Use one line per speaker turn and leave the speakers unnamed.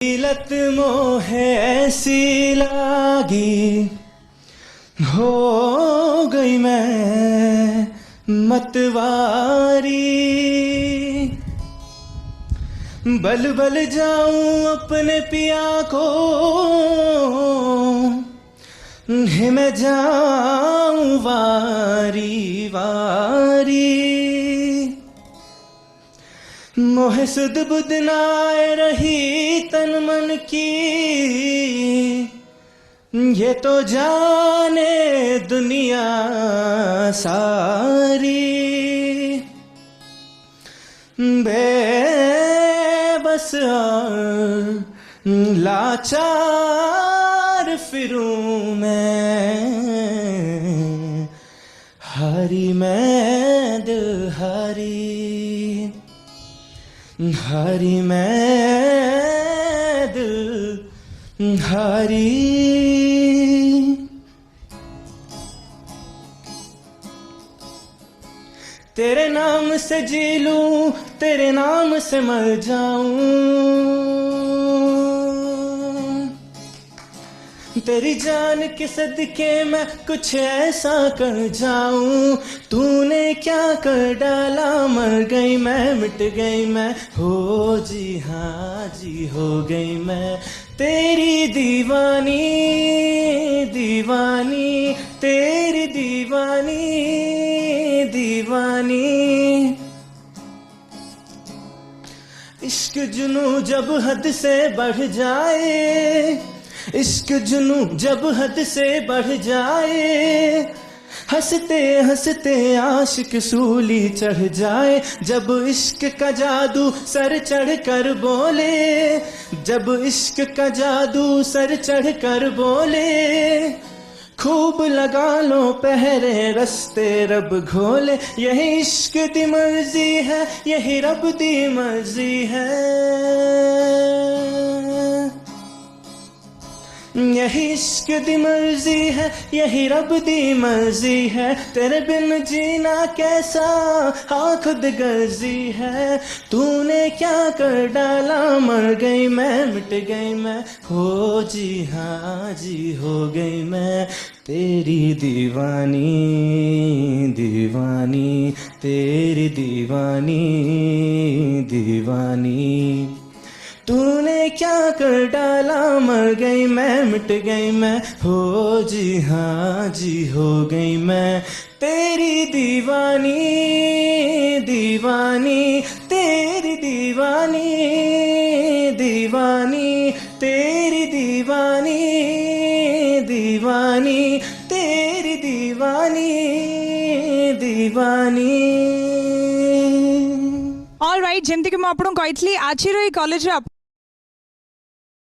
लत मोहे ऐसी लागी, हो गई मैं मतवारी। बल बल जाऊं अपने पिया को, है मैं जाऊं वारी वारी। मोहे सुध बुध नाय रही तन मन की, ये तो जाने दुनिया सारी। बेबस और लाचार फिरूं मैं, हारी मैं दिल हारी, हारी मैं दिल हारी। तेरे नाम से जी लूं, तेरे नाम से मर जाऊं, तेरी जान के सदके मैं कुछ ऐसा कर जाऊं। तूने क्या कर डाला, मर गई मैं, मिट गई मैं, हो जी हाँ जी हो गई मैं तेरी दीवानी दीवानी, तेरी दीवानी दीवानी। इश्क जुनू जब हद से बढ़ जाए, इश्क जुनू जब हद से बढ़ जाए, हंसते हंसते आशिक सूली चढ़ जाए। जब इश्क का जादू सर चढ़ कर बोले, जब इश्क का जादू सर चढ़ कर बोले, खूब लगा लो पहरे रस्ते रब घोले। यही इश्क दी मर्जी है, यही रब दी मर्जी है, यही इश्क दी मर्जी है, यही रब दी मर्जी है। तेरे बिन जीना कैसा हाँ खुद गर्जी है। तूने क्या कर डाला, मर गई मैं, मिट गई मैं, हो जी हाँ जी हो गई मैं तेरी दीवानी दीवानी, तेरी दीवानी दीवानी। तूने क्या कर डाला, मर गई मैं, मिट गई मैं, हो जी हाँ जी हो गई मैं तेरी दीवानी दीवानी, तेरी दीवानी दीवानी, तेरी दीवानी दीवानी, तेरी दीवानी दीवानी।
ऑल राइट, जेमती कि मैं आपको कही आजिर कॉलेज